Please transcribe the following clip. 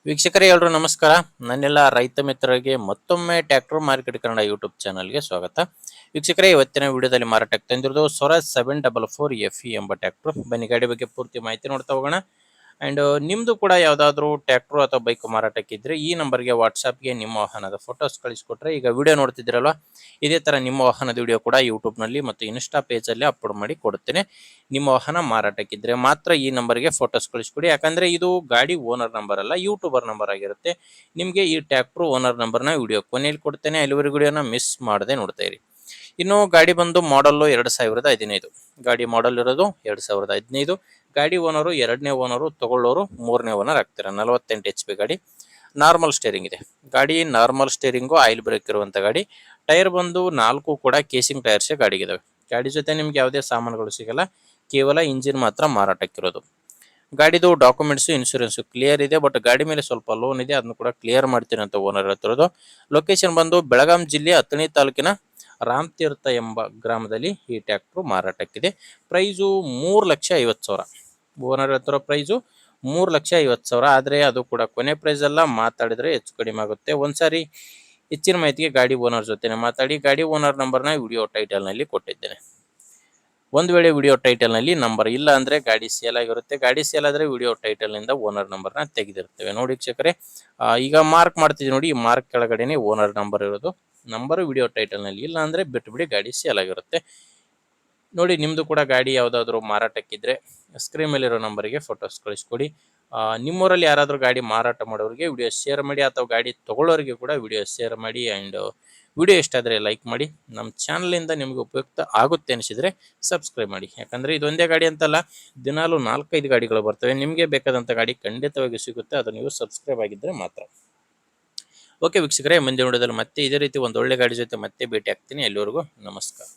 ವೀಕ್ಷಕರೇ ಎಲ್ಲರೂ ನಮಸ್ಕಾರ. ನನ್ನೆಲ್ಲ ರೈತ ಮಿತ್ರರಿಗೆ ಮತ್ತೊಮ್ಮೆ ಟ್ರ್ಯಾಕ್ಟರ್ ಮಾರ್ಕೆಟ್ ಕನ್ನಡ ಯೂಟ್ಯೂಬ್ ಚಾನಲ್ಗೆ ಸ್ವಾಗತ. ವೀಕ್ಷಕರೇ, ಇವತ್ತಿನ ವಿಡಿಯೋದಲ್ಲಿ ಮಾರಾಟಕ್ಕೆ ತಂದಿರೋದು ಸ್ವರಾಜ್ 744 FE ಎಂಬ ಟ್ರ್ಯಾಕ್ಟರ್. ಬನ್ನಿ ಗಾಡಿ ಬಗ್ಗೆ ಪೂರ್ತಿ ಮಾಹಿತಿ ನೋಡ್ತಾ ಹೋಗೋಣ. ಅಂಡ್ ನಿಮ್ದು ಕೂಡ ಯಾವ್ದಾದ್ರು ಟ್ರ್ಯಾಕ್ಟರ್ ಅಥವಾ ಬೈಕ್ ಮಾರಾಟಕ್ಕಿದ್ರೆ ಈ ನಂಬರ್ಗೆ ವಾಟ್ಸ್ಆಪ್ಗೆ ನಿಮ್ಮ ವಾಹನದ ಫೋಟೋಸ್ ಕಳಿಸ್ಕೊಟ್ರೆ, ಈಗ ವಿಡಿಯೋ ನೋಡ್ತಿದ್ದೀರಲ್ವಾ, ಇದೇ ತರ ನಿಮ್ಮ ವಾಹನದ ವಿಡಿಯೋ ಕೂಡ ಯೂಟ್ಯೂಬ್ ನಲ್ಲಿ ಮತ್ತು ಇನ್ಸ್ಟಾ ಪೇಜ್ ಅಲ್ಲಿ ಅಪ್ಲೋಡ್ ಮಾಡಿ ಕೊಡುತ್ತೇನೆ. ನಿಮ್ಮ ವಾಹನ ಮಾರಾಟಕ್ಕಿದ್ರೆ ಮಾತ್ರ ಈ ನಂಬರ್ಗೆ ಫೋಟೋಸ್ ಕಳಿಸ್ಕೊಡಿ. ಯಾಕಂದ್ರೆ ಇದು ಗಾಡಿ ಓನರ್ ನಂಬರ್ ಅಲ್ಲ, ಯೂಟ್ಯೂಬರ್ ನಂಬರ್ ಆಗಿರುತ್ತೆ. ನಿಮಗೆ ಈ ಟ್ರ್ಯಾಕ್ಟರ್ ಓನರ್ ನಂಬರ್ನ ವಿಡಿಯೋ ಕೊನೆಯಲ್ಲಿ ಕೊಡ್ತೇನೆ. ಅಲ್ಲಿವರೆಗೂ ವಿಡಿಯೋನ ಮಿಸ್ ಮಾಡದೆ ನೋಡ್ತಾ ಇರಿ. ಇನ್ನು ಗಾಡಿ ಬಂದು ಮಾಡಲ್ 2015. ಗಾಡಿ ಮಾಡಲ್ ಇರೋದು 2015. ಗಾಡಿ ಓನರು ಎರಡನೇ ಓನರು, ತಗೊಳ್ಳೋರು ಮೂರನೇ ಓನರ್ ಆಗ್ತಾರೆ. 48 HP ಗಾಡಿ. ನಾರ್ಮಲ್ ಸ್ಟೇರಿಂಗ್ ಇದೆ ಗಾಡಿ. ನಾರ್ಮಲ್ ಸ್ಟೇರಿಂಗು, ಆಯಿಲ್ ಬ್ರೇಕ್ ಇರುವಂತ ಗಾಡಿ. ಟೈರ್ ಬಂದು 4 ಕೂಡ ಕೇಸಿಂಗ್ ಟೈರ್ಸ್ ಗಾಡಿಗಿದಾವೆ. ಗಾಡಿ ಜೊತೆ ನಿಮ್ಗೆ ಯಾವುದೇ ಸಾಮಾನುಗಳು ಸಿಗಲ್ಲ, ಕೇವಲ ಇಂಜಿನ್ ಮಾತ್ರ ಮಾರಾಟಕ್ಕಿರೋದು. ಗಾಡಿದು ಡಾಕ್ಯುಮೆಂಟ್ಸ್, ಇನ್ಶೂರೆನ್ಸ್ ಕ್ಲಿಯರ್ ಇದೆ. ಬಟ್ ಗಾಡಿ ಮೇಲೆ ಸ್ವಲ್ಪ ಲೋನ್ ಇದೆ, ಅದನ್ನು ಕೂಡ ಕ್ಲಿಯರ್ ಮಾಡ್ತೀನಿ ಅಂತ ಓನರ್ ಹೇಳ್ತಿರೋದು. ಲೊಕೇಶನ್ ಬಂದು ಬೆಳಗಾಂ ಜಿಲ್ಲೆ ಅಥಣಿ ತಾಲೂಕಿನ ರಾಮತೀರ್ಥ ಎಂಬ ಗ್ರಾಮದಲ್ಲಿ ಈ ಟ್ರ್ಯಾಕ್ಟರ್ ಮಾರಾಟಕ್ಕಿದೆ. ಪ್ರೈಸು 3,50,000. ಓನರ್ ಹೇಳ್ತಿರೋ ಪ್ರೈಸು 3,50,000. ಆದರೆ ಅದು ಕೂಡ ಕೊನೆ ಪ್ರೈಸ್ ಅಲ್ಲ, ಮಾತಾಡಿದ್ರೆ ಹೆಚ್ಚು ಕಡಿಮೆ ಆಗುತ್ತೆ. ಒಂದ್ಸಾರಿ ಹೆಚ್ಚಿನ ಮಾಹಿತಿಗೆ ಗಾಡಿ ಓನರ್ ಜೊತೆ ಮಾತಾಡಿ. ಗಾಡಿ ಓನರ್ ನಂಬರ್ನ ವಿಡಿಯೋ ಟೈಟಲ್ ನಲ್ಲಿ ಕೊಟ್ಟಿದ್ದೇನೆ. ಒಂದು ವೇಳೆ ವಿಡಿಯೋ ಟೈಟಲ್ ನಲ್ಲಿ ನಂಬರ್ ಇಲ್ಲ ಅಂದ್ರೆ ಗಾಡಿ ಸೇಲ್ ಆಗಿರುತ್ತೆ. ಗಾಡಿ ಸೇಲ್ ಆದ್ರೆ ವಿಡಿಯೋ ಟೈಟಲ್ ನಿಂದ ಓನರ್ ನಂಬರ್ನ ತೆಗೆದಿರ್ತೇವೆ. ನೋಡಿ ವೀಕ್ಷಕರೇ, ಈಗ ಮಾರ್ಕ್ ಮಾಡ್ತಿದ್ವಿ ನೋಡಿ, ಈ ಮಾರ್ಕ್ ಕೆಳಗಡೆನೆ ಓನರ್ ನಂಬರ್ ಇರೋದು. ನಂಬರ್ ವಿಡಿಯೋ ಟೈಟಲ್ ನಲ್ಲಿ ಇಲ್ಲ ಅಂದ್ರೆ ಬಿಟ್ಟು ಬಿಡಿ, ಗಾಡಿ ಸೇಲ್ ಆಗಿರುತ್ತೆ. ನೋಡಿ, ನಿಮ್ದು ಕೂಡ ಗಾಡಿ ಯಾವ್ದಾದ್ರು ಮಾರಾಟಕ್ಕಿದ್ರೆ ಸ್ಕ್ರೀನ್ ಮೇಲೆ ಇರೋ ನಂಬರ್ಗೆ ಫೋಟೋಸ್ ಕಳಿಸ್ಕೊಡಿ. ನಿಮ್ಮೂರಲ್ಲಿ ಯಾರಾದ್ರೂ ಗಾಡಿ ಮಾರಾಟ ಮಾಡೋರಿಗೆ ವಿಡಿಯೋ ಶೇರ್ ಮಾಡಿ, ಅಥವಾ ಗಾಡಿ ತಗೊಳ್ಳೋರಿಗೆ ಕೂಡ ವಿಡಿಯೋ ಶೇರ್ ಮಾಡಿ. ಅಂಡ್ ವಿಡಿಯೋ ಇಷ್ಟ ಆದರೆ ಲೈಕ್ ಮಾಡಿ. ನಮ್ಮ ಚಾನಲಿಂದ ನಿಮಗೆ ಉಪಯುಕ್ತ ಆಗುತ್ತೆ ಅನಿಸಿದ್ರೆ ಸಬ್ಸ್ಕ್ರೈಬ್ ಮಾಡಿ. ಯಾಕಂದರೆ ಇದೊಂದೇ ಗಾಡಿ ಅಂತಲ್ಲ, ದಿನಾಲು 4-5 ಗಾಡಿಗಳು ಬರ್ತವೆ. ನಿಮಗೆ ಬೇಕಾದಂಥ ಗಾಡಿ ಖಂಡಿತವಾಗಿ ಸಿಗುತ್ತೆ, ಅದು ನೀವು ಸಬ್ಸ್ಕ್ರೈಬ್ ಆಗಿದ್ದರೆ ಮಾತ್ರ. ಓಕೆ ವೀಕ್ಷಕರೇ, ಮುಂದಿನ ವಿಡಿಯೋದಲ್ಲಿ ಮತ್ತೆ ಇದೇ ರೀತಿ ಒಂದು ಒಳ್ಳೆ ಗಾಡಿ ಜೊತೆ ಮತ್ತೆ ಭೇಟಿ ಆಗ್ತೀನಿ. ಎಲ್ಲಿವರೆಗೂ ನಮಸ್ಕಾರ.